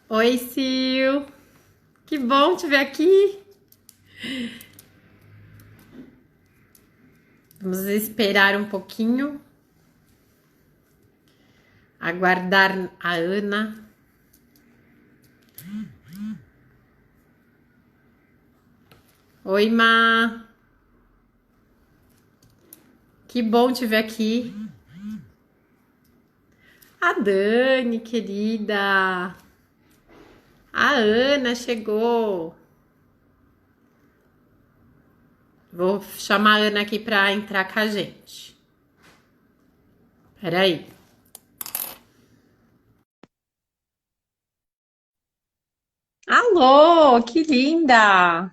Oi, Sil. Que bom te ver aqui. Vamos esperar um pouquinho, aguardar a Ana. Oi, Má. Que bom te ver aqui. A Dani, querida. A Ana chegou. Vou chamar a Ana aqui para entrar com a gente. Peraí. Alô, que linda!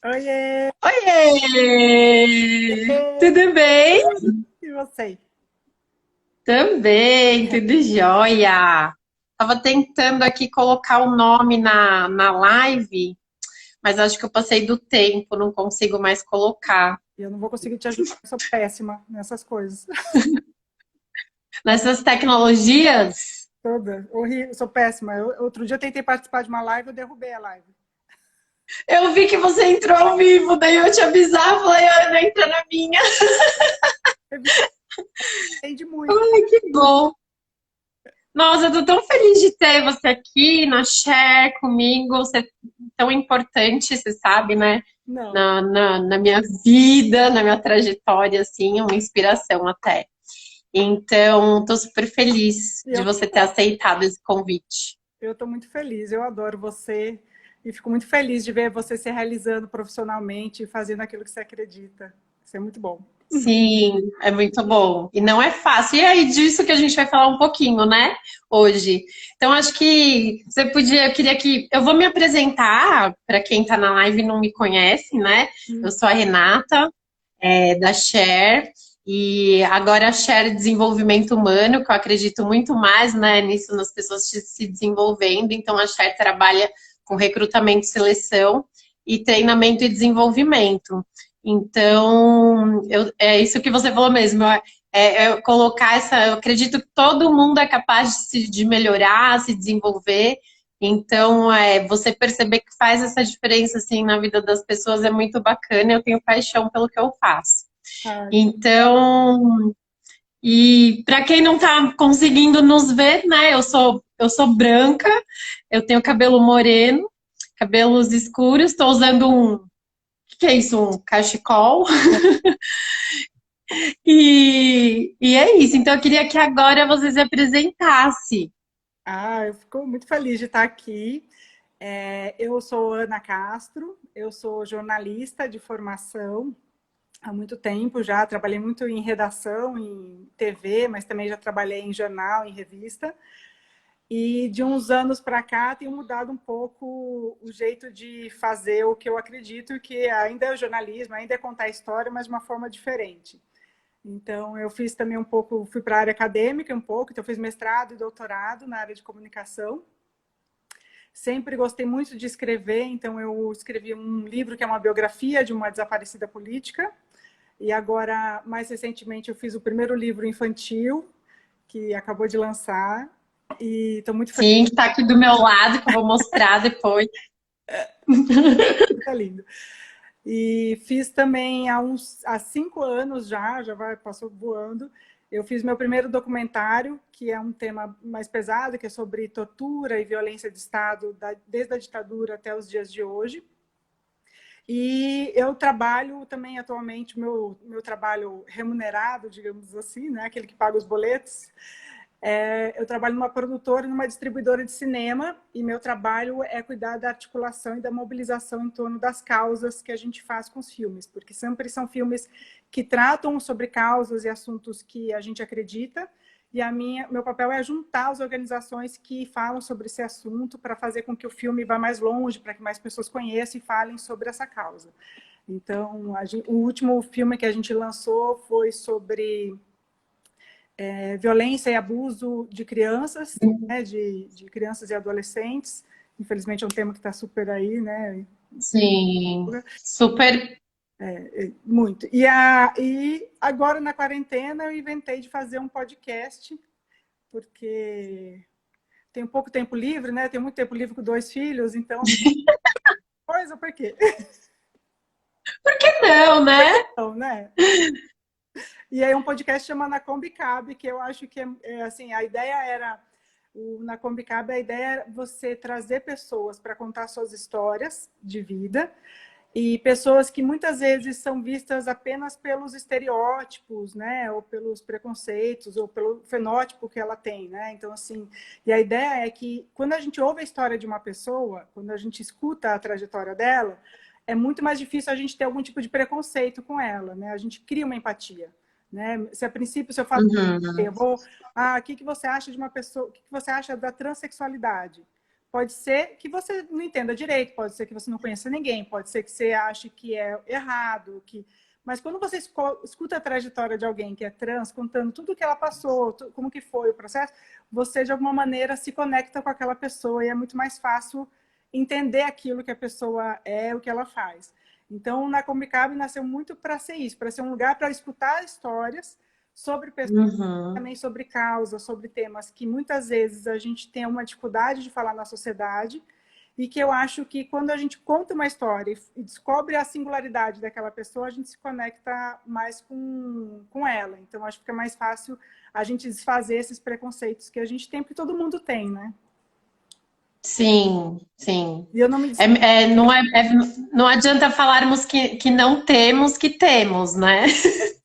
Oiê! Oiê! Tudo bem? E você? Também, tudo jóia. Tava tentando aqui colocar o nome na live, mas acho que eu passei do tempo, não consigo mais colocar. Eu não vou conseguir te ajudar, eu sou péssima nessas coisas. Nessas tecnologias, Toda. Horrível, sou péssima. Outro dia eu tentei participar de uma live, eu derrubei a live. eu vi que você entrou ao vivo, daí eu te avisar, falei, Ana, entra na minha. Entendi muito. Ai, que bom. Nossa, eu tô tão feliz de ter você aqui na Share comigo, você é tão importante, você sabe, né? Não. Na minha vida, na minha trajetória, assim, é uma inspiração até. Então, estou super feliz E de eu você ter também. aceitado esse convite. Eu estou muito feliz, eu adoro você. E fico muito feliz de ver você se realizando profissionalmente e fazendo aquilo que você acredita. Isso é muito bom. Sim, é muito bom. E não é fácil. E aí, disso que a gente vai falar um pouquinho, né? Hoje. Então, acho que você podia, eu queria que. Eu vou me apresentar para quem está na live e não me conhece, né? Eu sou a Renata, da Share. E agora a Share Desenvolvimento Humano, que eu acredito muito mais, né, nisso, nas pessoas se desenvolvendo. Então, a Share trabalha com recrutamento, seleção e treinamento e desenvolvimento. Então, é isso que você falou mesmo. Colocar essa. Eu acredito que todo mundo é capaz de melhorar, se desenvolver. Então, você perceber que faz essa diferença assim na vida das pessoas é muito bacana. Eu tenho paixão pelo que eu faço. Ai, Então, e para quem não está conseguindo nos ver, né? Eu sou branca, eu tenho cabelo moreno, cabelos escuros, estou usando que é isso? Um cachecol. E é isso. Então eu queria que agora você se apresentasse. eu fico muito feliz de estar aqui. Eu sou Ana Castro, eu sou jornalista de formação há muito tempo já. Trabalhei muito em redação, em TV, mas também já trabalhei em jornal, em revista. E de uns anos para cá tenho mudado um pouco o jeito de fazer o que eu acredito que ainda é o jornalismo, ainda é contar a história, mas de uma forma diferente. Então, eu fiz também um pouco, fui para a área acadêmica um pouco, então eu fiz mestrado e doutorado na área de comunicação. Sempre gostei muito de escrever, então eu escrevi um livro que é uma biografia de uma desaparecida política. E agora, mais recentemente, eu fiz o primeiro livro infantil, que acabou de lançar. E estou muito feliz, Sim, que está aqui do meu lado, que eu vou mostrar depois. tá lindo. E fiz também há 5 anos já vai, passou voando. Eu fiz meu primeiro documentário, que é um tema mais pesado, que é sobre tortura e violência de Estado, desde a ditadura até os dias de hoje. E eu trabalho também atualmente, meu trabalho remunerado, digamos assim, né? Aquele que paga os boletos. Eu trabalho numa produtora e numa distribuidora de cinema, e meu trabalho é cuidar da articulação e da mobilização em torno das causas que a gente faz com os filmes, porque sempre são filmes que tratam sobre causas e assuntos que a gente acredita, e meu papel é juntar as organizações que falam sobre esse assunto para fazer com que o filme vá mais longe, para que mais pessoas conheçam e falem sobre essa causa. Então, o último filme que a gente lançou foi sobre violência e abuso de crianças, né, de crianças e adolescentes. Infelizmente é um tema que está super aí, né? Sim, super. Muito. E agora na quarentena eu inventei de fazer um podcast, porque tenho pouco tempo livre, né? Tenho muito tempo livre com 2 filhos, então... Coisa, por quê? Por que não, né? Então, né? E aí um podcast chama Na Kombi Cabe, que eu acho que assim, a ideia era na Kombi Cabe, a ideia era você trazer pessoas para contar suas histórias de vida e pessoas que muitas vezes são vistas apenas pelos estereótipos, né, ou pelos preconceitos, ou pelo fenótipo que ela tem, né? Então assim, e a ideia é que quando a gente ouve a história de uma pessoa, quando a gente escuta a trajetória dela, é muito mais difícil a gente ter algum tipo de preconceito com ela, né? A gente cria uma empatia, né? Se a princípio, se eu falo, Uhum. eu vou, o que você acha de uma pessoa, o que você acha da transexualidade? Pode ser que você não entenda direito, pode ser que você não conheça ninguém, pode ser que você ache que é errado, que... Mas quando você escuta a trajetória de alguém que é trans, contando tudo o que ela passou, como que foi o processo, você, de alguma maneira, se conecta com aquela pessoa e é muito mais fácil entender aquilo que a pessoa é, o que ela faz. Então, na Combicab nasceu muito para ser isso, para ser um lugar para escutar histórias sobre pessoas, Uhum. também sobre causas, sobre temas que muitas vezes a gente tem uma dificuldade de falar na sociedade e que eu acho que quando a gente conta uma história e descobre a singularidade daquela pessoa, a gente se conecta mais com ela. Então, acho que fica mais fácil a gente desfazer esses preconceitos que a gente tem, porque todo mundo tem, né? Sim, sim. E eu não me Não adianta falarmos que não temos, que temos, né?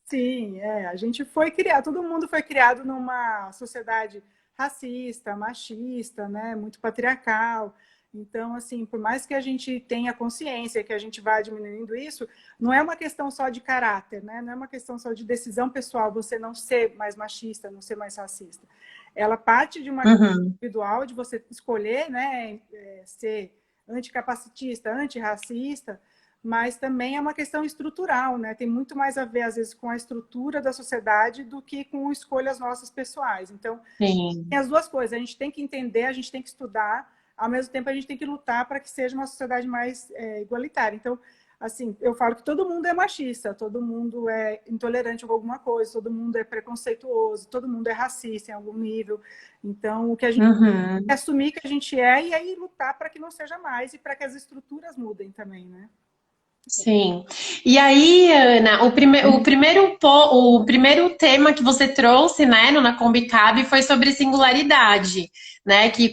Sim, a gente foi criado, todo mundo foi criado numa sociedade racista, machista, né, muito patriarcal. Então, assim, por mais que a gente tenha consciência, que a gente vá diminuindo isso, não é uma questão só de caráter, né? Não é uma questão só de decisão pessoal, você não ser mais machista, não ser mais racista. Ela parte de uma questão Uhum. individual, de você escolher, né, ser anticapacitista, antirracista, mas também é uma questão estrutural, né? Tem muito mais a ver, às vezes, com a estrutura da sociedade do que com escolhas nossas pessoais. Então, tem Sim. as duas coisas. A gente tem que entender, a gente tem que estudar, ao mesmo tempo a gente tem que lutar para que seja uma sociedade mais igualitária. Então, assim, eu falo que todo mundo é machista, todo mundo é intolerante a alguma coisa, todo mundo é preconceituoso, todo mundo é racista em algum nível. Então, o que a gente tem que Uhum. assumir que a gente é e aí lutar para que não seja mais e para que as estruturas mudem também, né? Sim. E aí, Ana, o primeiro tema que você trouxe, né, no Na Kombi Cab foi sobre singularidade, né, que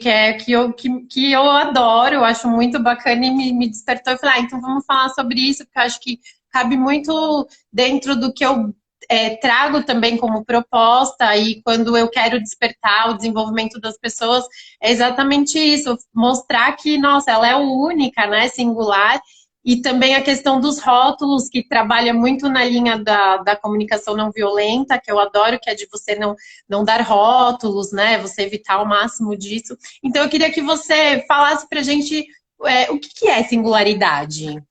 eu adoro, eu acho muito bacana e me despertou e falei, então vamos falar sobre isso, porque eu acho que cabe muito dentro do que eu trago também como proposta e quando eu quero despertar o desenvolvimento das pessoas, é exatamente isso, mostrar que, nossa, ela é única, né, singular, e também a questão dos rótulos, que trabalha muito na linha da comunicação não violenta, que eu adoro, que é de você não dar rótulos, né? Você evitar ao máximo disso. Então, eu queria que você falasse para a gente o que é singularidade.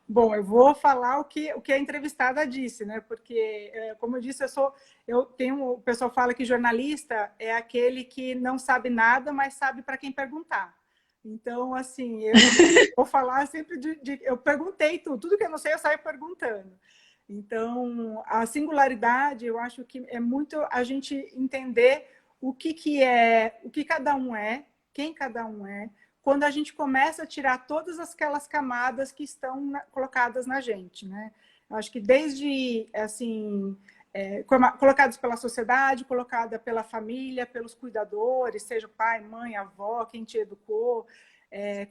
Bom, eu vou falar o que a entrevistada disse, né? Porque, como eu disse, o pessoal fala que jornalista é aquele que não sabe nada, mas sabe para quem perguntar. Então, assim, eu vou falar sempre eu perguntei tudo que eu não sei, eu saio perguntando. Então, a singularidade, eu acho que é muito a gente entender o que cada um é, quem cada um é, quando a gente começa a tirar todas aquelas camadas que estão colocadas na gente, né? Eu acho que desde, assim, colocados pela sociedade, colocada pela família, pelos cuidadores, seja pai, mãe, avó, quem te educou,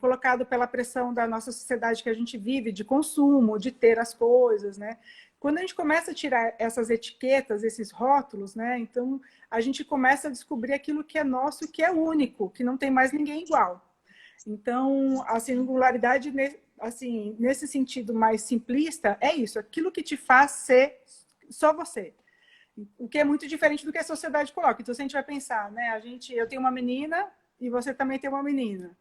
colocado pela pressão da nossa sociedade que a gente vive, de consumo, de ter as coisas, né? Quando a gente começa a tirar essas etiquetas, esses rótulos, né? Então, a gente começa a descobrir aquilo que é nosso, que é único, que não tem mais ninguém igual. Então, a singularidade, assim, nesse sentido mais simplista, é isso, aquilo que te faz ser só você. O que é muito diferente do que a sociedade coloca. Então, se a gente vai pensar, né, eu tenho uma menina e você também tem uma menina.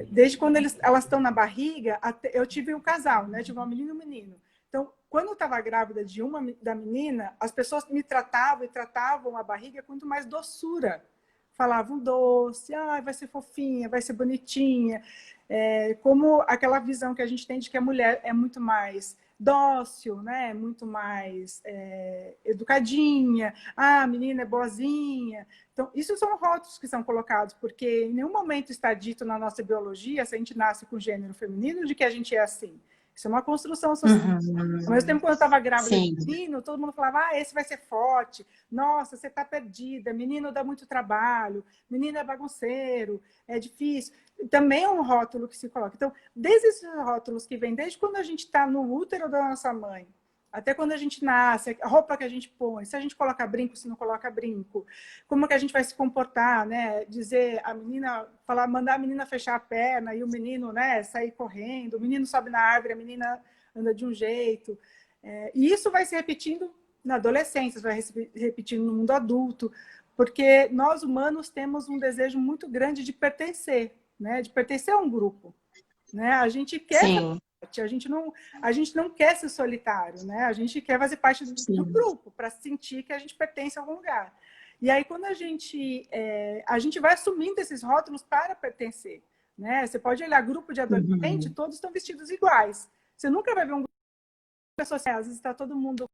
Desde quando elas estão na barriga, eu tive um casal, né, tive uma menina e um menino. Então, quando eu estava grávida da menina, as pessoas me tratavam e tratavam a barriga com muito mais doçura, falavam doce, vai ser fofinha, vai ser bonitinha. Como aquela visão que a gente tem de que a mulher é muito mais dócil, né? Muito mais educadinha. Ah, a menina é boazinha. Então, isso são rótulos que são colocados, porque em nenhum momento está dito na nossa biologia, se a gente nasce com gênero feminino, de que a gente é assim. Isso é uma construção social. Ao mesmo tempo, quando eu estava grávida de menino, todo mundo falava, ah, esse vai ser forte, nossa, você está perdida, menino dá muito trabalho, menino é bagunceiro, é difícil. Também é um rótulo que se coloca. Então, desde esses rótulos que vêm, desde quando a gente está no útero da nossa mãe, até quando a gente nasce, a roupa que a gente põe, se a gente coloca brinco, se não coloca brinco, como que a gente vai se comportar, né? Dizer a menina, falar, mandar a menina fechar a perna e o menino, né, sair correndo, o menino sobe na árvore, a menina anda de um jeito. E isso vai se repetindo na adolescência, vai se repetindo no mundo adulto, porque nós humanos temos um desejo muito grande de pertencer, né? De pertencer a um grupo, né? A gente quer fazer parte, a gente não quer ser solitário, né? A gente quer fazer parte do grupo para sentir que a gente pertence a algum lugar. E aí quando a gente vai assumindo esses rótulos para pertencer, né? Você pode olhar grupo de adolescente, todos estão vestidos iguais. Você nunca vai ver um grupo de pessoas, às vezes está todo mundo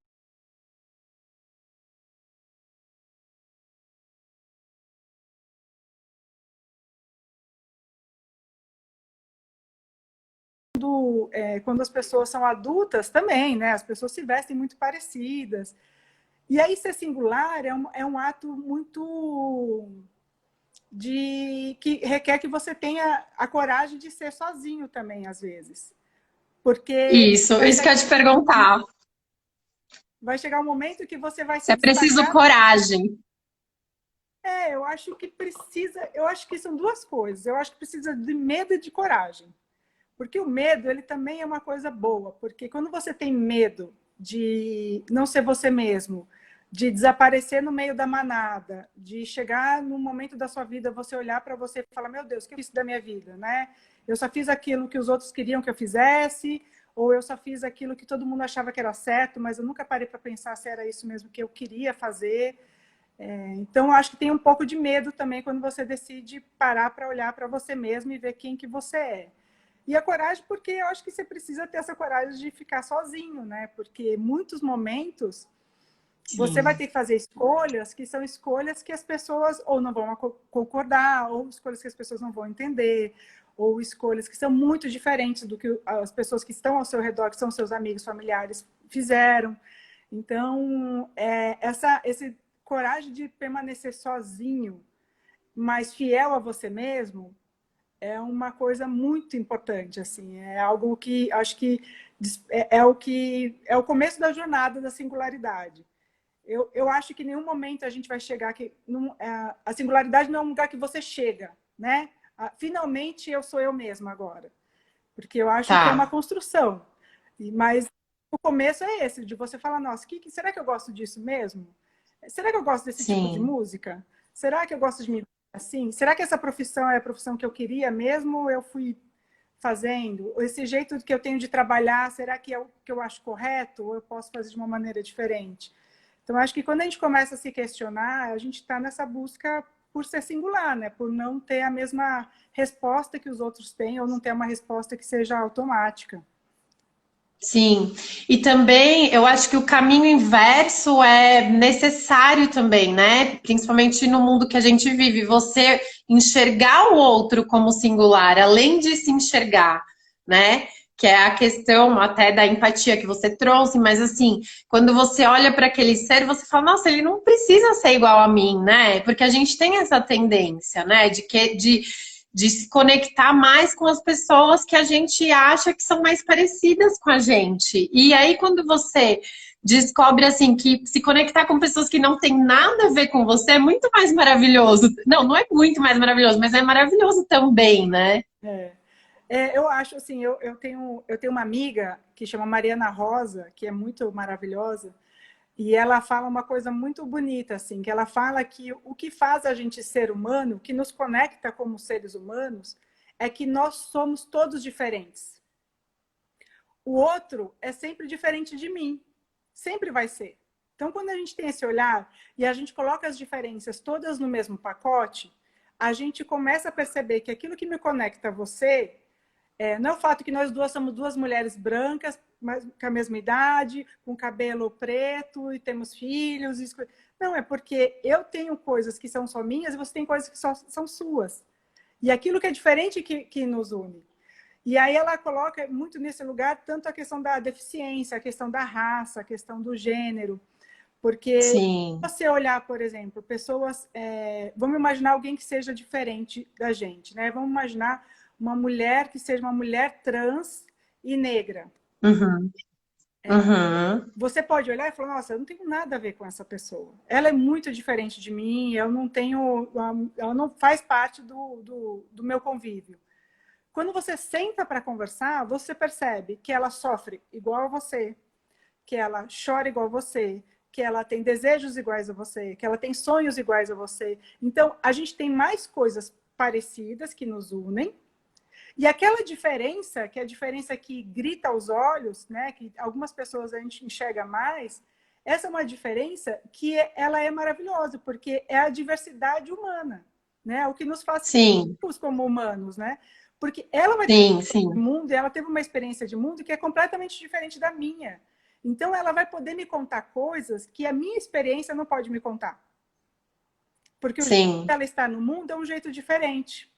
quando as pessoas são adultas também, né? As pessoas se vestem muito parecidas. E aí ser singular é um ato muito que requer que você tenha a coragem de ser sozinho também, às vezes. Porque Isso que eu ia te perguntar. vai chegar um momento que você vai Se se é preciso destacar. coragem. Eu acho que são duas coisas. Eu acho que precisa de medo e de coragem. Porque o medo, ele também é uma coisa boa, porque quando você tem medo de não ser você mesmo, de desaparecer no meio da manada, de chegar num momento da sua vida, você olhar para você e falar, meu Deus, o que eu fiz da minha vida, né? Eu só fiz aquilo que os outros queriam que eu fizesse, ou eu só fiz aquilo que todo mundo achava que era certo, mas eu nunca parei para pensar se era isso mesmo que eu queria fazer. Então, eu acho que tem um pouco de medo também quando você decide parar para olhar para você mesmo e ver quem que você é. E a coragem, porque eu acho que você precisa ter essa coragem de ficar sozinho, né? Porque muitos momentos você vai ter que fazer escolhas que são escolhas que as pessoas ou não vão concordar, ou escolhas que as pessoas não vão entender, ou escolhas que são muito diferentes do que as pessoas que estão ao seu redor, que são seus amigos, familiares, fizeram. Então, esse coragem de permanecer sozinho, mas fiel a você mesmo, é uma coisa muito importante, assim, é algo que acho que é o começo da jornada da singularidade. Eu acho que em nenhum momento a gente vai chegar aqui, a singularidade não é um lugar que você chega, né? Finalmente eu sou eu mesma agora, porque eu acho que é uma construção, mas o começo é esse, de você falar, nossa, será que eu gosto disso mesmo? Será que eu gosto desse tipo de música? Será que eu gosto de me assim? Será que essa profissão é a profissão que eu queria mesmo ou eu fui fazendo? Esse jeito que eu tenho de trabalhar, será que é o que eu acho correto ou eu posso fazer de uma maneira diferente? Então, acho que quando a gente começa a se questionar, a gente está nessa busca por ser singular, né? Por não ter a mesma resposta que os outros têm ou não ter uma resposta que seja automática. Sim, e também eu acho que o caminho inverso é necessário também, né? Principalmente no mundo que a gente vive, você enxergar o outro como singular, além de se enxergar, né? Que é a questão até da empatia que você trouxe, mas assim, quando você olha para aquele ser, você fala, nossa, ele não precisa ser igual a mim, né? Porque a gente tem essa tendência, né? De se conectar mais com as pessoas que a gente acha que são mais parecidas com a gente. E aí, quando você descobre, assim, que se conectar com pessoas que não tem nada a ver com você é muito mais maravilhoso. Não, não é muito mais maravilhoso, mas é maravilhoso também, né? Eu acho, assim, eu tenho uma amiga que chama Mariana Rosa, que é muito maravilhosa, e ela fala uma coisa muito bonita, assim, que ela fala que o que faz a gente ser humano, o que nos conecta como seres humanos, é que nós somos todos diferentes. O outro é sempre diferente de mim, sempre vai ser. Então, quando a gente tem esse olhar e a gente coloca as diferenças todas no mesmo pacote, a gente começa a perceber que aquilo que me conecta a você Não é o fato que nós duas somos duas mulheres brancas, mas com a mesma idade, com cabelo preto e temos filhos. Não, é porque eu tenho coisas que são só minhas e você tem coisas que só são suas. E aquilo que é diferente que nos une. E aí ela coloca muito nesse lugar tanto a questão da deficiência, a questão da raça, a questão do gênero. Porque se Sim. você olhar, por exemplo, pessoas... vamos imaginar alguém que seja diferente da gente, né? Vamos imaginar uma mulher que seja uma mulher trans e negra. Uhum. Uhum. Você pode olhar e falar, nossa, eu não tenho nada a ver com essa pessoa. Ela é muito diferente de mim, eu não tenho... Ela não faz parte do meu convívio. Quando você senta para conversar, você percebe que ela sofre igual a você, que ela chora igual a você, que ela tem desejos iguais a você, que ela tem sonhos iguais a você. Então, a gente tem mais coisas parecidas que nos unem. E aquela diferença, que é a diferença que grita aos olhos, né, que algumas pessoas a gente enxerga mais, essa é uma diferença que ela é maravilhosa, porque é a diversidade humana, né, o que nos faz Sim, como humanos, né? Porque ela vai ter sim, um sim. mundo, ela teve uma experiência de mundo que é completamente diferente da minha. Então, ela vai poder me contar coisas que a minha experiência não pode me contar. Porque o jeito que Sim, ela está no mundo é um jeito diferente.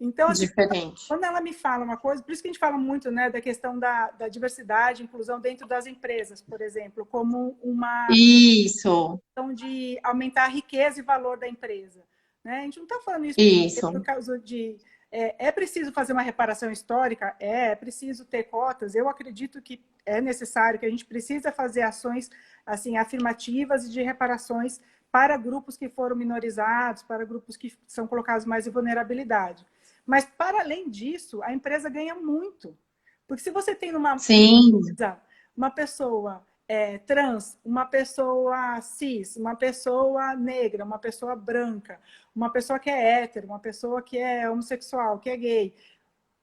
Então, assim, diferente. quando ela me fala uma coisa, por isso que a gente fala muito, né, da questão da diversidade, inclusão dentro das empresas, por exemplo, como uma Isso, questão de aumentar a riqueza e valor da empresa. Né? A gente não está falando isso por isso. causa de... É preciso fazer uma reparação histórica? É preciso ter cotas? Eu acredito que é necessário, que a gente precisa fazer ações assim, afirmativas e de reparações para grupos que foram minorizados, para grupos que são colocados mais em vulnerabilidade. Mas, para além disso, a empresa ganha muito. Porque se você tem numa Sim, empresa uma pessoa trans, uma pessoa cis, uma pessoa negra, uma pessoa branca, uma pessoa que é hétero, uma pessoa que é homossexual, que é gay.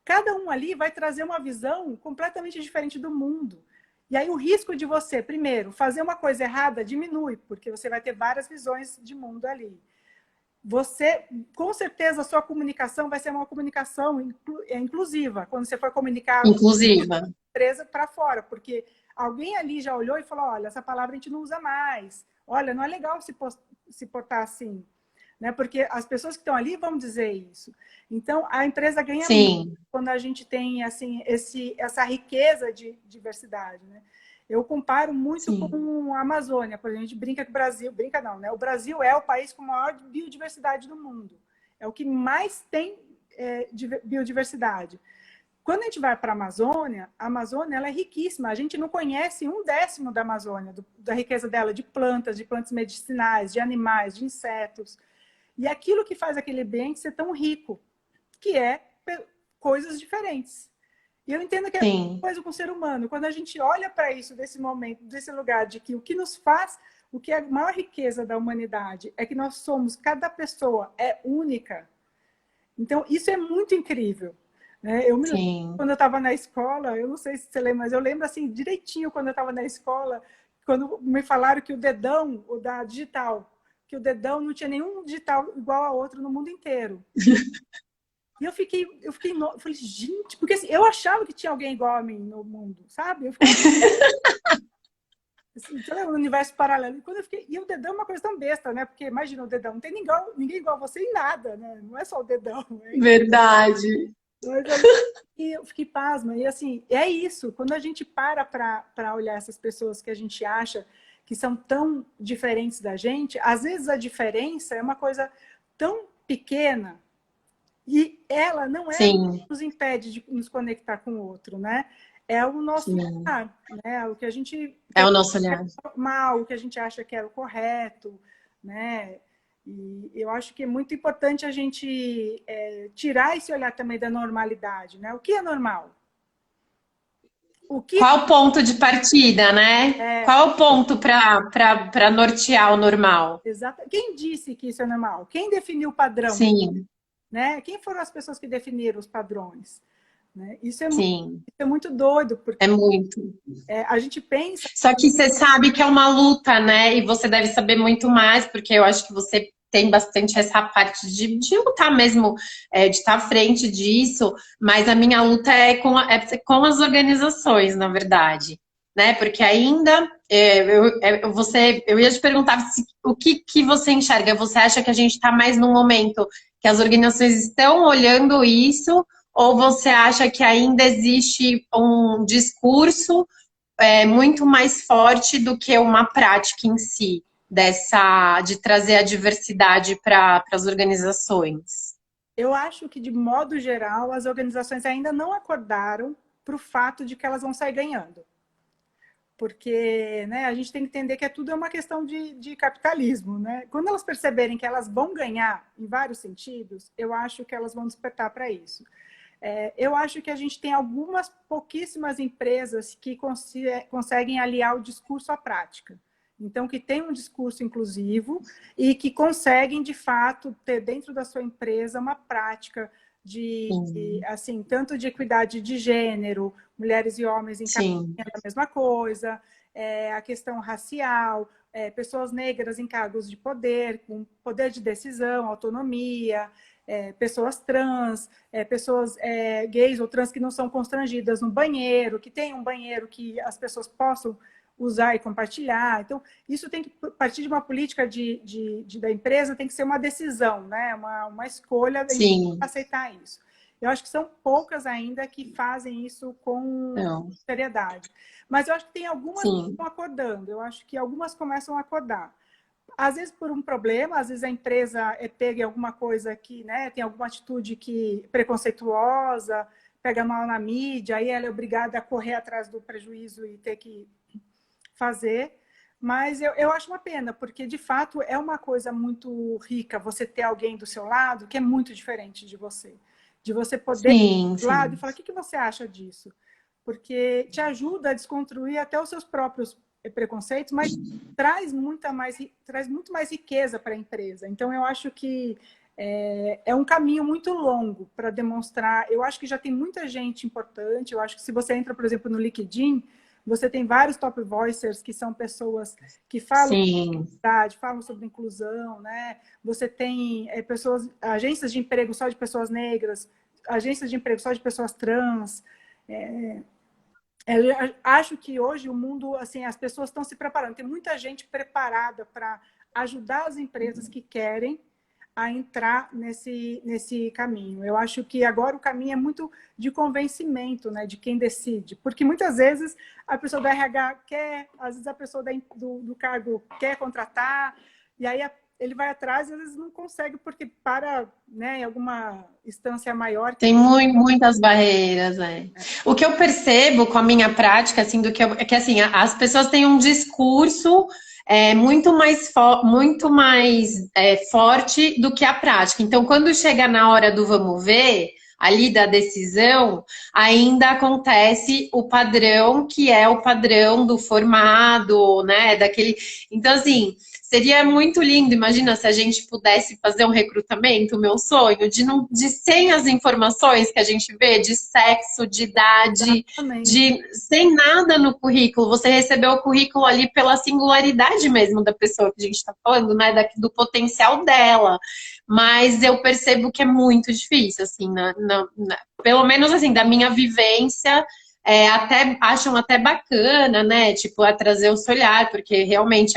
Cada um ali vai trazer uma visão completamente diferente do mundo. E aí o risco de você, primeiro, fazer uma coisa errada diminui, porque você vai ter várias visões de mundo ali. Você, com certeza, a sua comunicação vai ser uma comunicação inclusiva, quando você for comunicar inclusiva. empresa para fora, porque alguém ali já olhou e falou, olha, essa palavra a gente não usa mais. Olha, não é legal se portar assim. Né? Porque as pessoas que estão ali vão dizer isso. Então, a empresa ganha muito Sim, quando a gente tem assim, essa riqueza de diversidade. Né? Eu comparo muito sim, com a Amazônia, por exemplo, a gente brinca que o Brasil, brinca não, né? O Brasil é o país com maior biodiversidade do mundo. É o que mais tem de biodiversidade. Quando a gente vai para a Amazônia ela é riquíssima. A gente não conhece 1/10 da Amazônia, da riqueza dela de plantas medicinais, de animais, de insetos. E aquilo que faz aquele ambiente ser tão rico, que é coisas diferentes. E eu entendo que é a sim, coisa com o ser humano. Quando a gente olha para isso, desse momento, desse lugar de que o que nos faz, o que é a maior riqueza da humanidade é que nós somos, cada pessoa é única. Então, isso é muito incrível. Né? Eu me lembro, sim. quando eu estava na escola, eu não sei se você lembra, mas eu lembro assim direitinho quando eu estava na escola, quando me falaram que o dedão, o da digital, que o dedão não tinha nenhum digital igual a outro no mundo inteiro. E eu falei, gente, porque assim, eu achava que tinha alguém igual a mim no mundo, sabe? Eu ficava assim, no universo paralelo. E o dedão é uma coisa tão besta, né? Porque imagina o dedão, não tem ninguém igual a você em nada, né? Não é só o dedão. Né? Verdade. E eu fiquei pasma. E assim, é isso. Quando a gente para olhar essas pessoas que a gente acha que são tão diferentes da gente, às vezes a diferença é uma coisa tão pequena e ela não é o que Sim, nos impede de nos conectar com o outro, né? É o nosso sim. olhar, né? O que a gente É o pensa nosso que é olhar. normal, o que a gente acha que é o correto, né? E eu acho que é muito importante a gente tirar esse olhar também da normalidade, né? O que é normal? O que Qual o ponto de partida, né? é Qual o ponto para nortear o normal? exato? Quem disse que isso é normal? Quem definiu o padrão? Sim, Né? Quem foram as pessoas que definiram os padrões? Né? sim. Isso é muito doido, porque É muito. a gente pensa, Só que você sabe que é uma luta, né? E você deve saber muito mais, porque eu acho que você tem bastante essa parte de lutar mesmo, de estar à frente disso, mas a minha luta é com as organizações, na verdade, né? Porque ainda eu ia te perguntar o que você enxerga? Você acha que a gente está mais num momento que as organizações estão olhando isso, ou você acha que ainda existe um discurso muito mais forte do que uma prática em si, de trazer a diversidade para as organizações? Eu acho que, de modo geral, as organizações ainda não acordaram para o fato de que elas vão sair ganhando. Porque, né, a gente tem que entender que tudo é uma questão de capitalismo, né? Quando elas perceberem que elas vão ganhar em vários sentidos, eu acho que elas vão despertar para isso. Eu acho que a gente tem algumas pouquíssimas empresas que conseguem aliar o discurso à prática. Então, que tem um discurso inclusivo e que conseguem, de fato, ter dentro da sua empresa uma prática assim, tanto de equidade de gênero, mulheres e homens encarando a mesma coisa, a questão racial, pessoas negras em cargos de poder, com poder de decisão, autonomia, pessoas trans, pessoas gays ou trans que não são constrangidas no banheiro, que tem um banheiro que as pessoas possam usar e compartilhar. Então, isso tem que partir de uma política da empresa, tem que ser uma decisão, né? Uma escolha de aceitar isso. Eu acho que são poucas ainda que fazem isso com seriedade. Mas eu acho que tem algumas que estão acordando. Eu acho que algumas começam a acordar. Às vezes por um problema, às vezes a empresa pega em alguma coisa que, né, tem alguma atitude preconceituosa, pega mal na mídia, aí ela é obrigada a correr atrás do prejuízo e ter que fazer, mas eu acho uma pena, porque de fato é uma coisa muito rica você ter alguém do seu lado que é muito diferente de você poder ir do lado e falar, o que você acha disso? Porque te ajuda a desconstruir até os seus próprios preconceitos, mas traz muito mais riqueza para a empresa. Então eu acho que é um caminho muito longo para demonstrar. Eu acho que já tem muita gente importante. Eu acho que se você entra, por exemplo, no LinkedIn, você tem vários top voicers que são pessoas que falam sobre diversidade, falam sobre inclusão, né? Você tem agências de emprego só de pessoas negras, agências de emprego só de pessoas trans. Eu acho que hoje o mundo, assim, as pessoas estão se preparando. Tem muita gente preparada para ajudar as empresas que querem a entrar nesse caminho. Eu acho que agora o caminho é muito de convencimento, né, de quem decide. Porque muitas vezes a pessoa do RH quer, às vezes a pessoa do cargo quer contratar, e aí ele vai atrás e às vezes não consegue porque né, em alguma instância maior. Tem muitas barreiras, O que eu percebo com a minha prática, assim, é que assim, as pessoas têm um discurso muito mais forte do que a prática. Então, quando chega na hora do vamos ver, ali da decisão, ainda acontece o padrão, que é o padrão do formado, né? Então, assim, seria muito lindo, imagina se a gente pudesse fazer um recrutamento, o meu sonho, de sem as informações que a gente vê, de sexo, de idade, sem nada no currículo. Você recebeu o currículo ali pela singularidade mesmo da pessoa que a gente está falando, né? Do potencial dela. Mas eu percebo que é muito difícil, assim, pelo menos assim, da minha vivência. Acham até bacana, né? Tipo, a trazer o seu olhar, porque realmente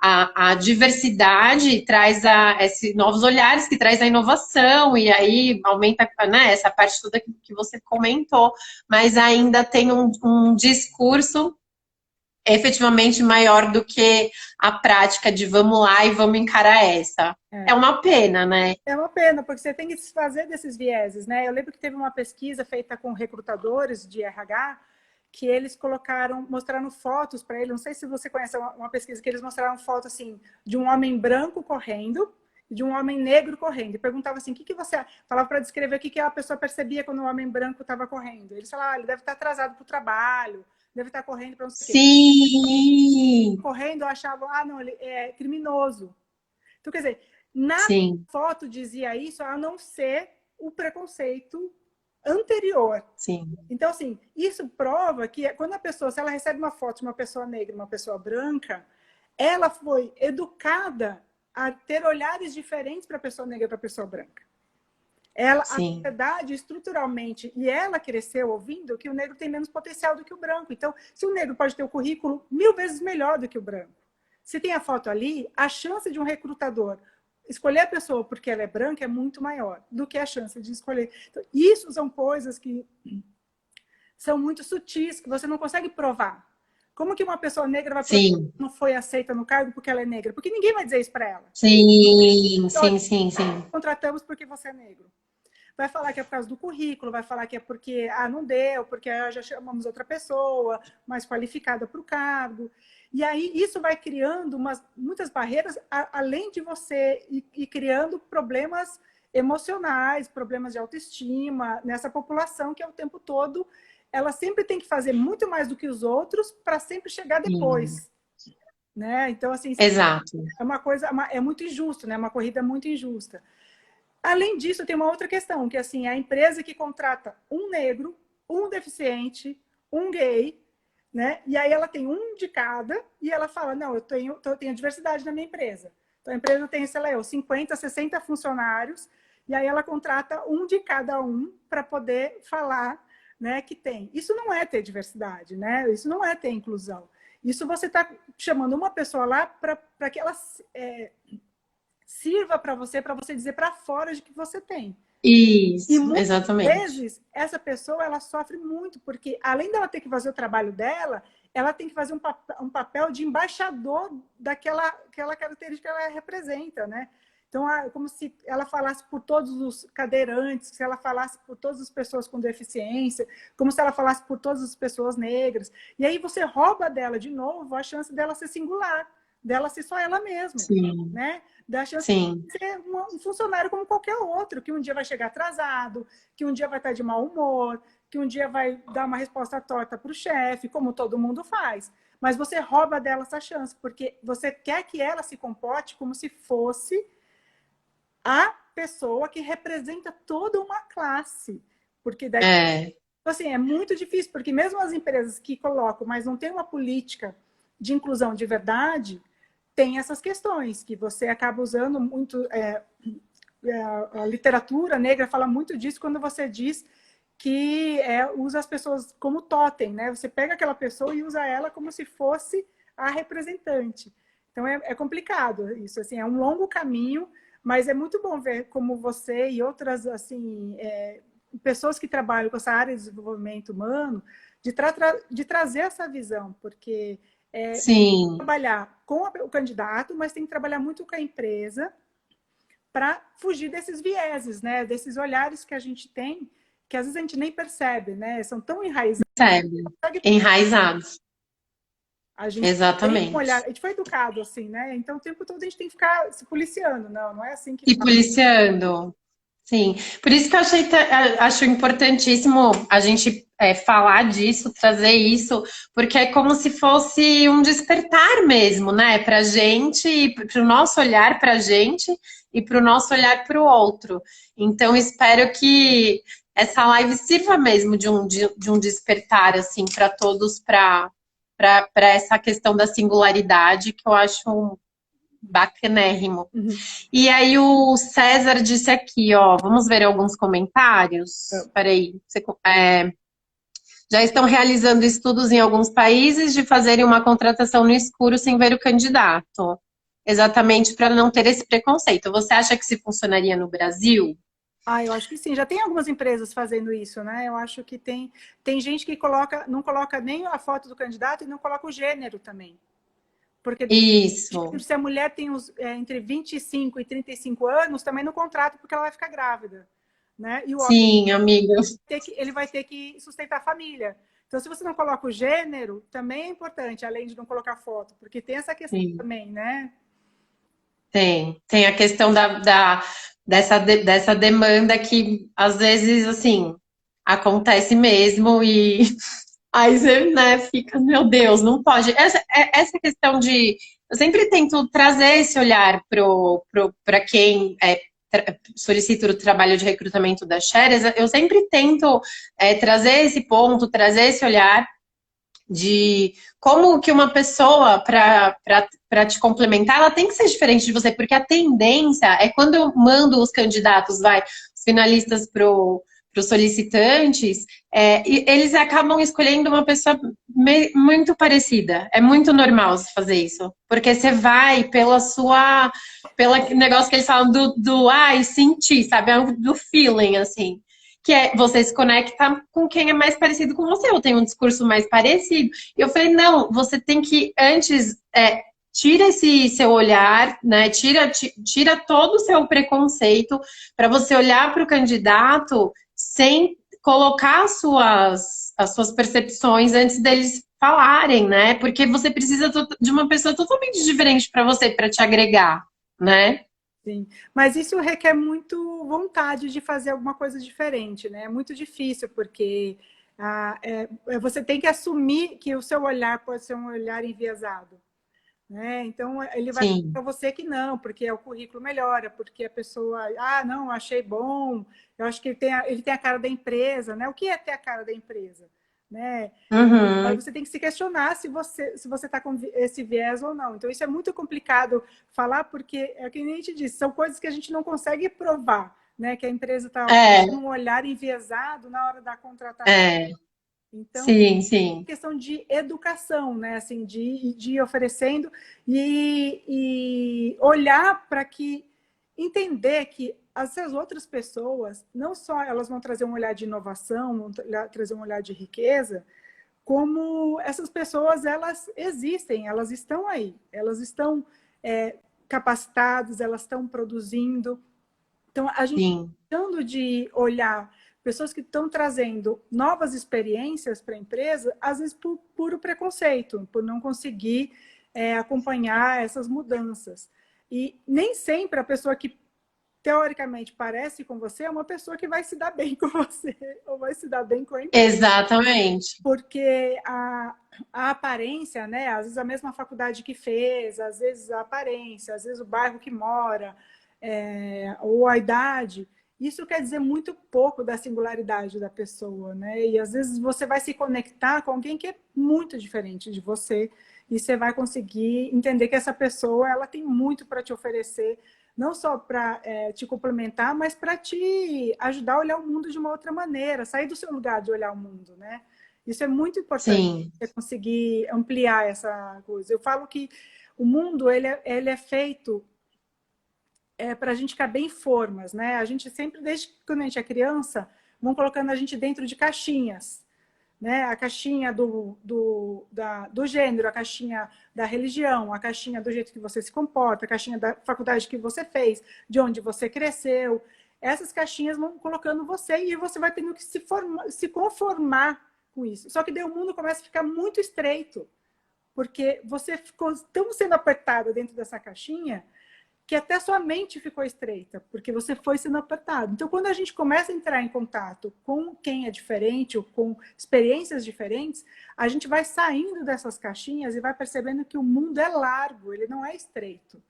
a diversidade traz esses novos olhares, que traz a inovação, e aí aumenta, né, essa parte toda que você comentou, mas ainda tem um discurso efetivamente maior do que a prática de vamos lá e vamos encarar essa. É uma pena, né? É uma pena, porque você tem que se fazer desses vieses, né? Eu lembro que teve uma pesquisa feita com recrutadores de RH, que eles mostraram fotos para ele, não sei se você conhece uma pesquisa que eles mostraram foto assim de um homem branco correndo e de um homem negro correndo. E perguntava assim, o que você falava para descrever o que a pessoa percebia quando o homem branco estava correndo. Eles falavam, ele deve estar atrasado para o trabalho, deve estar correndo para não sei o quê. Sim! Correndo, achavam, não, ele é criminoso. Então, quer dizer, na foto dizia isso, a não ser o preconceito anterior. Sim. Então, assim, isso prova que quando a pessoa, se ela recebe uma foto de uma pessoa negra e uma pessoa branca, ela foi educada a ter olhares diferentes para a pessoa negra e para a pessoa branca. A sociedade, estruturalmente, e ela cresceu ouvindo que o negro tem menos potencial do que o branco. Então, se o negro pode ter o currículo 1000 vezes melhor do que o branco, se tem a foto ali, a chance de um recrutador escolher a pessoa porque ela é branca é muito maior do que a chance de escolher. Então, isso são coisas que são muito sutis, que você não consegue provar. Como que uma pessoa negra vai provar que não foi aceita no cargo porque ela é negra? Porque ninguém vai dizer isso para ela. Sim. Contratamos porque você é negro. Vai falar que é por causa do currículo, vai falar que é porque não deu, porque já chamamos outra pessoa mais qualificada para o cargo. E aí isso vai criando muitas barreiras, além de você ir criando problemas emocionais, problemas de autoestima nessa população que é o tempo todo, ela sempre tem que fazer muito mais do que os outros para sempre chegar depois. Né? Então, assim, exato. É uma coisa, é muito injusto, né? Uma corrida muito injusta. Além disso, tem uma outra questão, que assim, a empresa que contrata um negro, um deficiente, um gay, né? E aí ela tem um de cada, e ela fala, não, eu tenho diversidade na minha empresa. Então a empresa tem, sei lá, 50, 60 funcionários, e aí ela contrata um de cada um para poder falar, né, que tem. Isso não é ter diversidade, né? Isso não é ter inclusão. Isso você está chamando uma pessoa lá para que ela sirva para você dizer para fora de que você tem. Isso, e muitas exatamente. vezes essa pessoa ela sofre muito, porque além dela ter que fazer o trabalho dela, ela tem que fazer um papel de embaixador daquela característica que ela representa, né? Então, como se ela falasse por todos os cadeirantes, se ela falasse por todas as pessoas com deficiência, como se ela falasse por todas as pessoas negras. E aí você rouba dela, de novo, a chance dela ser singular, dela ser só ela mesma. Sim. Né? Da chance de ser um funcionário como qualquer outro, que um dia vai chegar atrasado, que um dia vai estar de mau humor, que um dia vai dar uma resposta torta para o chefe, como todo mundo faz. Mas você rouba dela essa chance, porque você quer que ela se comporte como se fosse a pessoa que representa toda uma classe. Porque daí, assim, é muito difícil, porque mesmo as empresas que colocam, mas não tem uma política de inclusão de verdade, tem essas questões que você acaba usando muito. A literatura negra fala muito disso quando você diz que usa as pessoas como totem, né? Você pega aquela pessoa e usa ela como se fosse a representante. Então é complicado isso, assim, é um longo caminho, mas é muito bom ver como você e outras assim pessoas que trabalham com essa área de desenvolvimento humano de trazer essa visão, porque tem que trabalhar com o candidato, mas tem que trabalhar muito com a empresa para fugir desses vieses, né? Desses olhares que a gente tem, que às vezes a gente nem percebe, né? São tão enraizados. Enraizados. A gente exatamente. Tem um olhar, a gente foi educado assim, né? Então o tempo todo a gente tem que ficar se policiando. Não é assim que se policiando. Sim, por isso que eu acho importantíssimo a gente falar disso, trazer isso, porque é como se fosse um despertar mesmo, né? Pra gente, para o nosso olhar pra gente e para o nosso olhar para o outro. Então, espero que essa live sirva mesmo de um despertar, assim, para todos, para essa questão da singularidade, que eu acho bacanérrimo. E aí o César disse aqui, ó, vamos ver alguns comentários. Peraí, já estão realizando estudos em alguns países de fazerem uma contratação no escuro sem ver o candidato. Exatamente para não ter esse preconceito. Você acha que se funcionaria no Brasil? Eu acho que sim. Já tem algumas empresas fazendo isso, né? Eu acho que tem gente que não coloca nem a foto do candidato e não coloca o gênero também. Porque isso. Se a mulher tem entre 25 e 35 anos, também não contrata porque ela vai ficar grávida. Né? E o sim, amiga. Ele vai ter que sustentar a família. Então, se você não coloca o gênero, também é importante, além de não colocar foto, porque tem essa questão também, né? Tem a questão dessa demanda que, às vezes, assim, acontece mesmo e aí você, né, fica, meu Deus, não pode. Essa questão de... Eu sempre tento trazer esse olhar para quem solicita o trabalho de recrutamento da Shares, eu sempre tento trazer esse ponto, trazer esse olhar, de como que uma pessoa, para te complementar, ela tem que ser diferente de você, porque a tendência é quando eu mando os candidatos, os finalistas para os solicitantes, e eles acabam escolhendo uma pessoa muito parecida. É muito normal você fazer isso, porque você vai pelo negócio que eles falam ai, sentir, sabe? Do feeling, assim. Que é você se conecta com quem é mais parecido com você, ou tem um discurso mais parecido. E eu falei, não, você tem que antes tira esse seu olhar, né? Tira todo o seu preconceito para você olhar para o candidato sem colocar as suas percepções antes deles falarem, né? Porque você precisa de uma pessoa totalmente diferente para você, para te agregar, né? Sim, mas isso requer muito vontade de fazer alguma coisa diferente, né? É muito difícil, porque você tem que assumir que o seu olhar pode ser um olhar enviesado, né? Então, ele vai falar Sim. para você que não, porque o currículo melhora, porque a pessoa, não, achei bom, eu acho que ele tem a cara da empresa, né? O que é ter a cara da empresa, né? Aí Uhum. você tem que se questionar se você está com esse viés ou não. Então, isso é muito complicado falar, porque, é o que a gente disse, são coisas que a gente não consegue provar, né? Que a empresa está com um olhar enviesado na hora da contratação. Então, Sim, sim. questão de educação, né? Assim, de ir oferecendo e olhar para que entender que essas outras pessoas não só elas vão trazer um olhar de inovação, vão trazer um olhar de riqueza, como essas pessoas elas existem, elas estão aí, elas estão capacitadas, elas estão produzindo. Então, a gente Sim. tentando de olhar pessoas que estão trazendo novas experiências para a empresa, às vezes por puro preconceito, por não conseguir acompanhar essas mudanças. E nem sempre a pessoa que teoricamente parece com você é uma pessoa que vai se dar bem com você ou vai se dar bem com a empresa. Exatamente. Porque a aparência, né? Às vezes a mesma faculdade que fez, às vezes a aparência, às vezes o bairro que mora, ou a idade, isso quer dizer muito pouco da singularidade da pessoa, né? E às vezes você vai se conectar com alguém que é muito diferente de você e você vai conseguir entender que essa pessoa ela tem muito para te oferecer, não só para te complementar, mas para te ajudar a olhar o mundo de uma outra maneira, sair do seu lugar de olhar o mundo, né? Isso é muito importante, Sim. você conseguir ampliar essa coisa. Eu falo que o mundo ele é feito para a gente caber em formas, né? A gente sempre, desde quando a gente é criança, vão colocando a gente dentro de caixinhas, né? A caixinha do gênero, a caixinha da religião, a caixinha do jeito que você se comporta, a caixinha da faculdade que você fez, de onde você cresceu. Essas caixinhas vão colocando você e você vai tendo que se conformar com isso. Só que daí o mundo começa a ficar muito estreito, porque você ficou tão sendo apertada dentro dessa caixinha que até sua mente ficou estreita, porque você foi sendo apertado. Então, quando a gente começa a entrar em contato com quem é diferente, ou com experiências diferentes, a gente vai saindo dessas caixinhas e vai percebendo que o mundo é largo, ele não é estreito,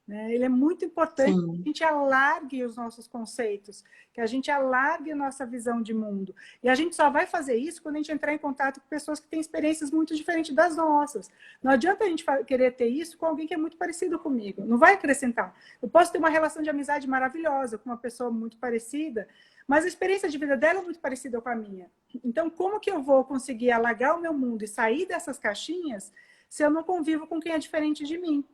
né? Ele é muito importante que Sim. a gente alargue os nossos conceitos, que a gente alargue a nossa visão de mundo. E a gente só vai fazer isso quando a gente entrar em contato com pessoas que têm experiências muito diferentes das nossas. Não adianta a gente querer ter isso com alguém que é muito parecido comigo. Não vai acrescentar. Eu posso ter uma relação de amizade maravilhosa com uma pessoa muito parecida, mas a experiência de vida dela é muito parecida com a minha. Então, como que eu vou conseguir alargar o meu mundo e sair dessas caixinhas se eu não convivo com quem é diferente de mim?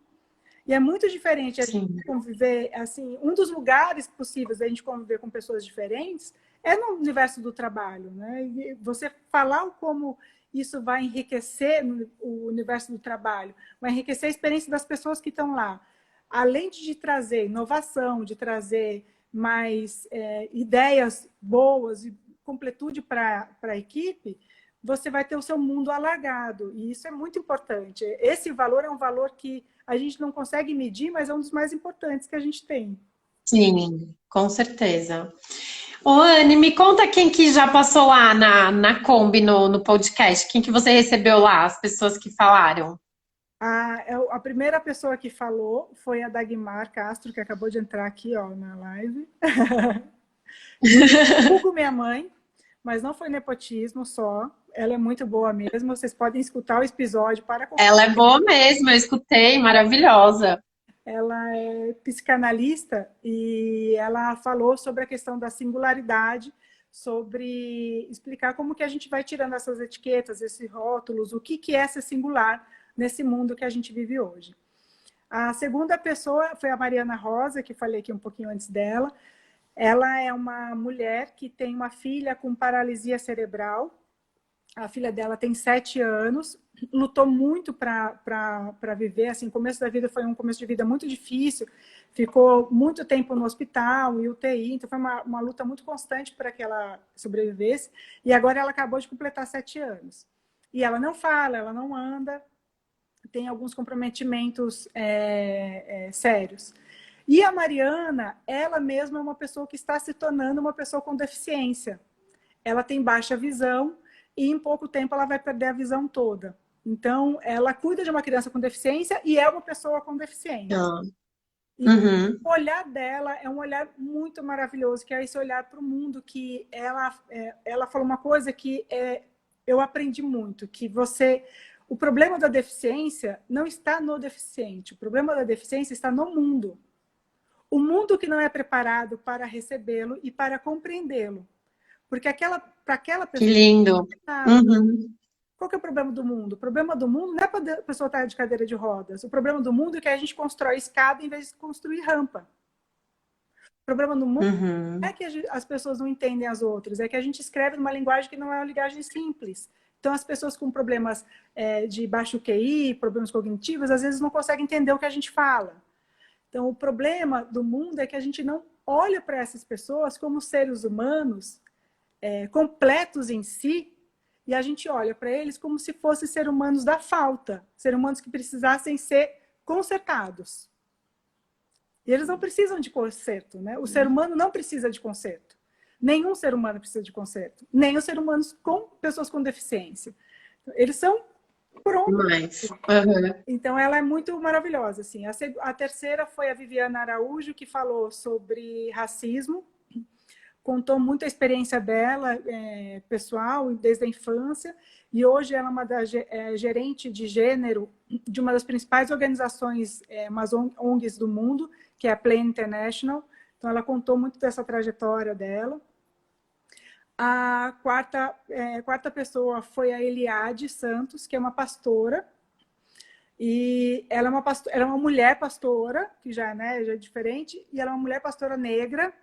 E é muito diferente a gente Sim. conviver, assim, um dos lugares possíveis da gente conviver com pessoas diferentes é no universo do trabalho, né? E você falar como isso vai enriquecer o universo do trabalho, vai enriquecer a experiência das pessoas que estão lá. Além de trazer inovação, de trazer mais ideias boas e completude para a equipe, você vai ter o seu mundo alargado. E isso é muito importante. Esse valor é um valor que a gente não consegue medir, mas é um dos mais importantes que a gente tem. Sim, com certeza. Ô, Anne, me conta quem que já passou lá na Kombi no podcast. Quem que você recebeu lá, as pessoas que falaram? A primeira pessoa que falou foi a Dagmar Castro, que acabou de entrar aqui ó, na live. Julgo minha mãe, mas não foi nepotismo só. ela é muito boa mesmo. Vocês podem escutar o episódio para Ela é boa mesmo, eu escutei, maravilhosa. Ela é psicanalista e ela falou sobre a questão da singularidade, sobre explicar como que a gente vai tirando essas etiquetas, esses rótulos, o que é ser singular nesse mundo que a gente vive hoje. A segunda pessoa foi a Mariana Rosa, que falei aqui um pouquinho antes dela. Ela é uma mulher que tem uma filha com paralisia cerebral. A filha dela tem 7 anos, lutou muito para viver, assim, o começo da vida foi um começo de vida muito difícil, ficou muito tempo no hospital e UTI, então foi uma luta muito constante para que ela sobrevivesse, e agora ela acabou de completar 7 anos. E ela não fala, ela não anda, tem alguns comprometimentos sérios. E a Mariana, ela mesma é uma pessoa que está se tornando uma pessoa com deficiência. Ela tem baixa visão, e em pouco tempo ela vai perder a visão toda. Então, ela cuida de uma criança com deficiência e é uma pessoa com deficiência. E o olhar dela é um olhar muito maravilhoso, que é esse olhar para o mundo, que ela falou uma coisa que eu aprendi muito, que o problema da deficiência não está no deficiente, o problema da deficiência está no mundo. O mundo que não é preparado para recebê-lo e para compreendê-lo. Porque para aquela pessoa... Que lindo! Qual que é o problema do mundo? O problema do mundo não é para a pessoa estar de cadeira de rodas. O problema do mundo é que a gente constrói escada em vez de construir rampa. O problema do mundo é que as pessoas não entendem as outras. É que a gente escreve numa linguagem que não é uma linguagem simples. Então, as pessoas com problemas de baixo QI, problemas cognitivos, às vezes não conseguem entender o que a gente fala. Então, o problema do mundo é que a gente não olha para essas pessoas como seres humanos completos em si, e a gente olha para eles como se fossem seres humanos da falta, seres humanos que precisassem ser consertados. E eles não precisam de conserto, né? O ser humano não precisa de conserto. Nenhum ser humano precisa de conserto. Nem os seres humanos com pessoas com deficiência. Eles são prontos. Então, ela é muito maravilhosa. Assim. A terceira foi a Viviana Araújo, que falou sobre racismo. Contou muito a experiência dela, pessoal, desde a infância. E hoje ela é uma gerente de gênero de uma das principais organizações, umas ONGs do mundo, que é a Plan International. Então, ela contou muito dessa trajetória dela. A quarta pessoa foi a Eliade Santos, que é uma pastora. E ela é uma mulher pastora, que já é diferente, e ela é uma mulher pastora negra.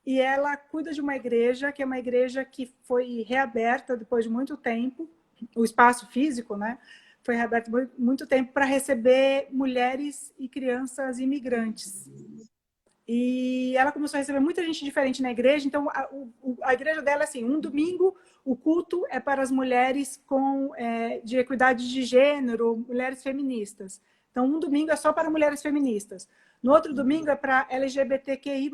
E ela cuida de uma igreja, que é uma igreja que foi reaberta depois de muito tempo, o espaço físico, né? Foi reaberto muito tempo para receber mulheres e crianças imigrantes. E ela começou a receber muita gente diferente na igreja, então a igreja dela é assim, um domingo o culto é para as mulheres de equidade de gênero, mulheres feministas. Então um domingo é só para mulheres feministas. No outro domingo é para LGBTQI+.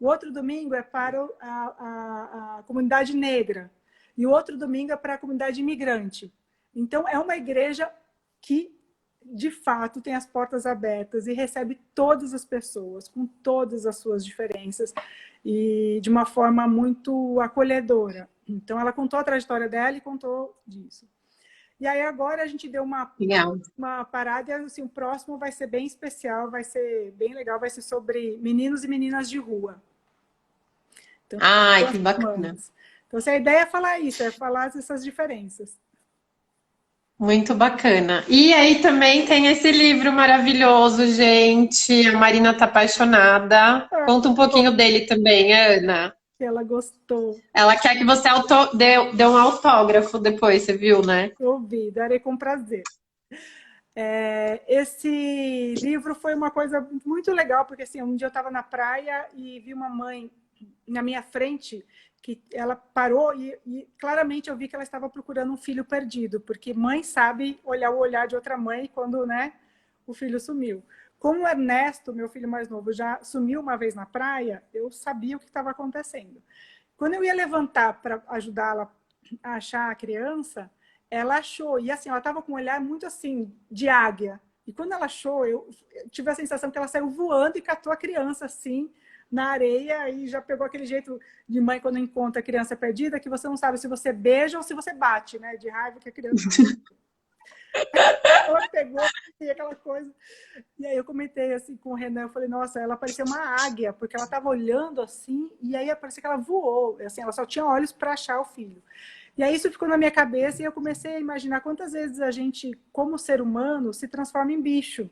O outro domingo é para a comunidade negra. E o outro domingo é para a comunidade imigrante. Então, é uma igreja que, de fato, tem as portas abertas e recebe todas as pessoas, com todas as suas diferenças, e de uma forma muito acolhedora. Então, ela contou a trajetória dela e contou disso. E aí, agora, a gente deu uma parada, e assim, o próximo vai ser bem especial, vai ser bem legal, vai ser sobre meninos e meninas de rua. Então, que bacana. Então, a ideia é falar isso, é falar essas diferenças. Muito bacana. E aí também tem esse livro maravilhoso, gente. A Marina tá apaixonada. Conta um pouquinho dele também, Ana. Que ela gostou. Ela quer que você dê um autógrafo depois, você viu, né? Eu vi, darei com prazer. Esse livro foi uma coisa muito legal, porque assim, um dia eu estava na praia e vi uma mãe na minha frente, que ela parou e claramente eu vi que ela estava procurando um filho perdido, porque mãe sabe olhar o olhar de outra mãe quando, né, o filho sumiu. Como o Ernesto, meu filho mais novo, já sumiu uma vez na praia, eu sabia o que estava acontecendo. Quando eu ia levantar para ajudá-la a achar a criança, ela achou, e assim, ela estava com um olhar muito assim, de águia. E quando ela achou, eu tive a sensação que ela saiu voando e catou a criança assim, na areia e já pegou aquele jeito de mãe quando encontra a criança perdida, que você não sabe se você beija ou se você bate, né? De raiva que a criança pegou e aquela coisa. E aí eu comentei assim com o Renan, eu falei, nossa, ela parecia uma águia, porque ela estava olhando assim, e aí parecia que ela voou, assim, ela só tinha olhos para achar o filho. E aí isso ficou na minha cabeça e eu comecei a imaginar quantas vezes a gente, como ser humano, se transforma em bicho.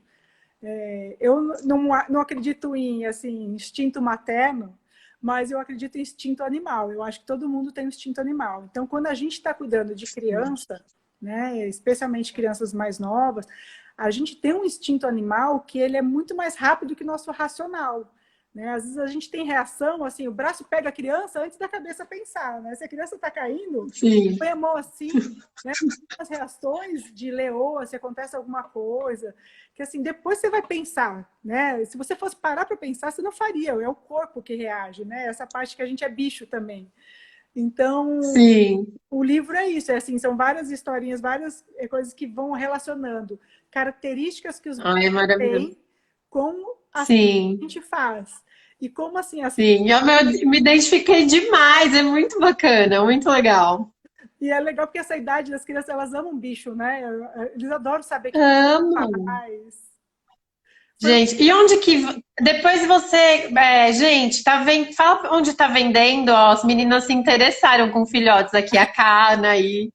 Eu não acredito em assim, instinto materno, mas eu acredito em instinto animal. Eu acho que todo mundo tem um instinto animal. Então, quando a gente está cuidando de criança, né, especialmente crianças mais novas, a gente tem um instinto animal que ele é muito mais rápido que o nosso racional. Né? Às vezes a gente tem reação, assim, o braço pega a criança antes da cabeça pensar. Né? Se a criança está caindo, Sim. põe a mão assim, né? As reações de leoa, se acontece alguma coisa, que assim, depois você vai pensar, né? Se você fosse parar para pensar, você não faria, é o corpo que reage, né? Essa parte que a gente é bicho também. Então, Sim. o livro é isso, é assim, são várias historinhas, várias coisas que vão relacionando características que os bichos Ai, é maravilhoso. têm com as que a Sim, gente faz. E como assim, sim. Me identifiquei demais, é muito bacana, muito legal. e é legal porque essa idade das crianças, elas amam bicho, né? Eles adoram saber o que Amo. faz. Foi um... Gente, e onde que. Depois você. Gente, tá vendo? Fala onde tá vendendo, ó. As meninas se interessaram com filhotes aqui, a Cana aí.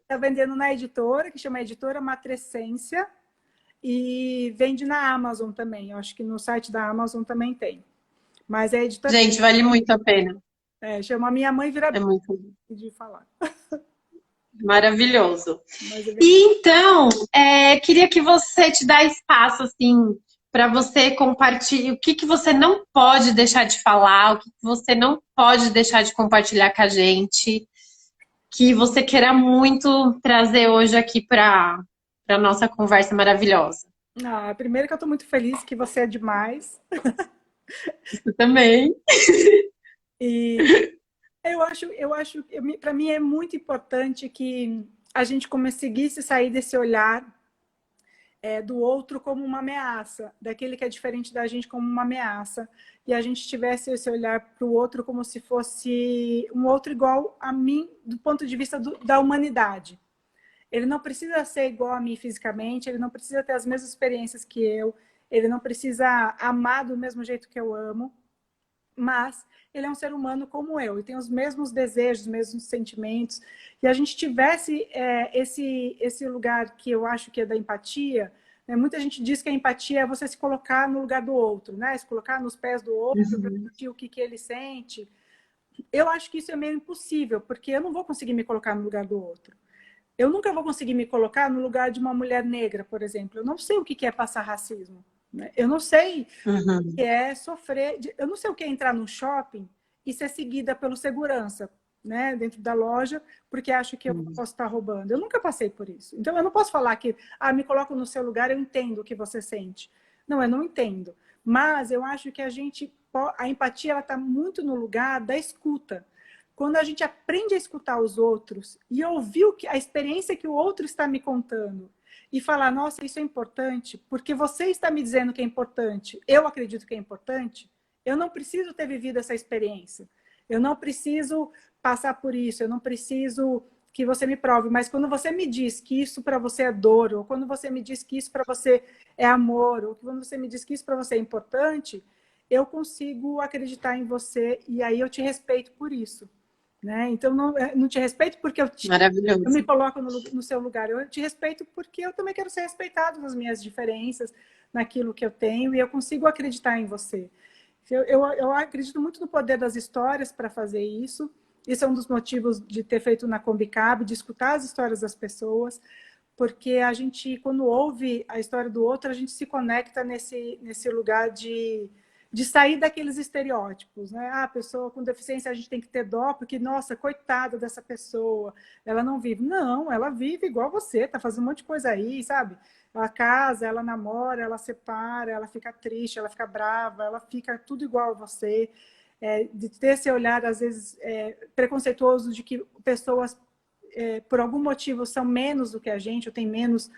Tá vendendo na editora, que chama Editora Matrescência, e vende na Amazon também. Eu acho que no site da Amazon também tem. Mas é a editora, Gente, vale muito a pena. chama Minha Mãe Vira É muito de falar. maravilhoso. Mas é bem... E então, queria que você te dá espaço, assim, para você compartilhar o que que você não pode deixar de falar, o que que você não pode deixar de compartilhar com a gente, que você queira muito trazer hoje aqui para nossa conversa maravilhosa. Primeiro que eu estou muito feliz que você é demais. Isso também. E para mim é muito importante que a gente conseguisse sair desse olhar do outro como uma ameaça, daquele que é diferente da gente como uma ameaça, e a gente tivesse esse olhar para o outro como se fosse um outro igual a mim, do ponto de vista da humanidade. Ele não precisa ser igual a mim fisicamente, ele não precisa ter as mesmas experiências que eu, ele não precisa amar do mesmo jeito que eu amo, mas ele é um ser humano como eu, e tem os mesmos desejos, os mesmos sentimentos, e a gente tivesse esse lugar que eu acho que é da empatia, né? Muita gente diz que a empatia é você se colocar no lugar do outro, né? Se colocar nos pés do outro para sentir o que ele sente. Eu acho que isso é meio impossível, porque eu não vou conseguir me colocar no lugar do outro. Eu nunca vou conseguir me colocar no lugar de uma mulher negra, por exemplo. Eu não sei o que é passar racismo. Né? Eu não sei que Uhum. é sofrer. Eu não sei o que é entrar num shopping e ser seguida pelo segurança, né, dentro da loja, porque acho que eu posso estar roubando. Eu nunca passei por isso. Então eu não posso falar que, me coloco no seu lugar, eu entendo o que você sente. Não, eu não entendo. Mas eu acho que a empatia ela está muito no lugar da escuta. Quando a gente aprende a escutar os outros e ouvir a experiência que o outro está me contando, e falar, nossa, isso é importante, porque você está me dizendo que é importante, eu acredito que é importante, eu não preciso ter vivido essa experiência, eu não preciso passar por isso, eu não preciso que você me prove, mas quando você me diz que isso para você é dor, ou quando você me diz que isso para você é amor, ou quando você me diz que isso para você é importante, eu consigo acreditar em você e aí eu te respeito por isso. Né? Então, não te respeito porque eu me Maravilhoso. coloco no seu lugar. Eu te respeito porque eu também quero ser respeitado nas minhas diferenças, naquilo que eu tenho, e eu consigo acreditar em você. Eu acredito muito no poder das histórias para fazer isso. Esse é um dos motivos de ter feito na Combicab, de escutar as histórias das pessoas, porque a gente, quando ouve a história do outro, a gente se conecta nesse lugar de sair daqueles estereótipos, né? A pessoa com deficiência a gente tem que ter dó, porque, nossa, coitada dessa pessoa, ela não vive. Não, ela vive igual você, tá fazendo um monte de coisa aí, sabe? Ela casa, ela namora, ela separa, ela fica triste, ela fica brava, ela fica tudo igual a você. De ter esse olhar, às vezes, preconceituoso de que pessoas, por algum motivo, são menos do que a gente, ou têm menos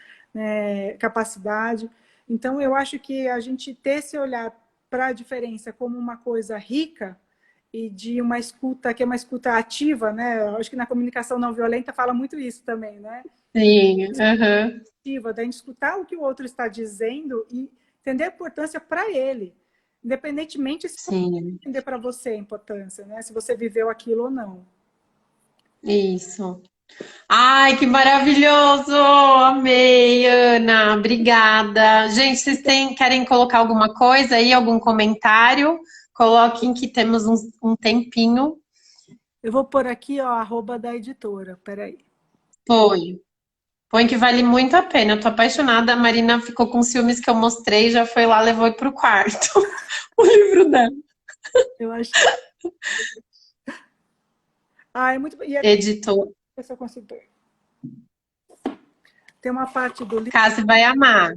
capacidade. Então, eu acho que a gente ter esse olhar para a diferença como uma coisa rica e de uma escuta que é uma escuta ativa, né? Eu acho que na comunicação não violenta fala muito isso também, né? Sim, aham. Ativa, da gente escutar o que o outro está dizendo e entender a importância para ele, independentemente se Sim, entender para você a importância, né? Se você viveu aquilo ou não. isso. Ai, que maravilhoso! Amei, Ana. Obrigada. Gente, vocês querem colocar alguma coisa aí, algum comentário? Coloquem que temos um tempinho. Eu vou pôr aqui, ó, @ da editora. Peraí. Põe. Põe que vale muito a pena. Eu tô apaixonada. A Marina ficou com ciúmes que eu mostrei, já foi lá, levou pro quarto o livro dela. Eu acho. Ah, é muito. E é... Editor. se eu consigo ver. Tem uma parte do livro. Cassi vai amar.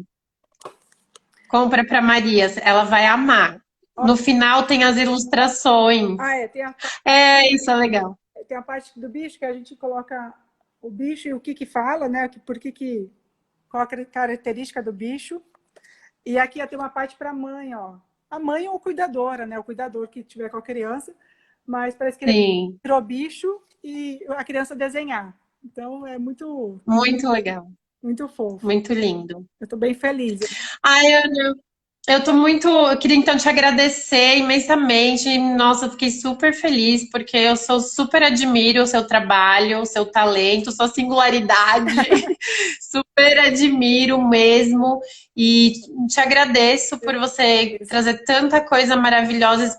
Compra pra Maria, ela vai amar. No final tem as ilustrações. Ah, Isso é legal. tem a parte do bicho que a gente coloca o bicho e o que fala, né? Qual a característica do bicho. E aqui tem uma parte para a mãe, ó. A mãe ou cuidadora, né? O cuidador que tiver com a criança. Mas parece que ele tirou bicho e a criança desenhar. Então é muito, Muito legal. muito fofo. Muito lindo. Eu estou bem feliz. Ai, Ana, eu queria então te agradecer imensamente. Nossa, eu fiquei super feliz porque eu super admiro o seu trabalho, o seu talento, sua singularidade. Super admiro mesmo e te agradeço por você trazer tanta coisa maravilhosa.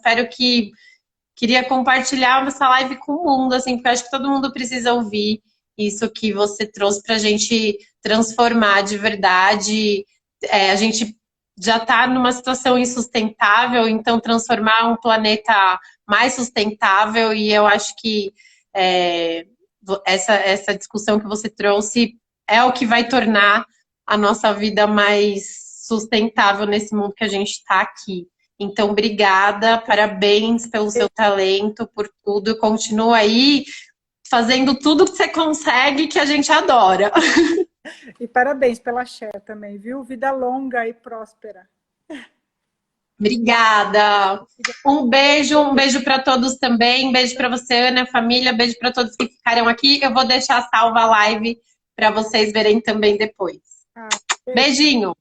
Queria compartilhar essa live com o mundo, assim, porque eu acho que todo mundo precisa ouvir isso que você trouxe para a gente transformar de verdade. A gente já está numa situação insustentável, então transformar um planeta mais sustentável, e eu acho que essa discussão que você trouxe é o que vai tornar a nossa vida mais sustentável nesse mundo que a gente está aqui. Então, obrigada, parabéns pelo seu talento, por tudo. Continua aí fazendo tudo que você consegue, que a gente adora. E parabéns pela Cher também, viu? Vida longa e próspera. Obrigada. Um beijo para todos também. Um beijo para você, Ana, família. Beijo para todos que ficaram aqui. Eu vou deixar salva a live para vocês verem também depois. Beijinho.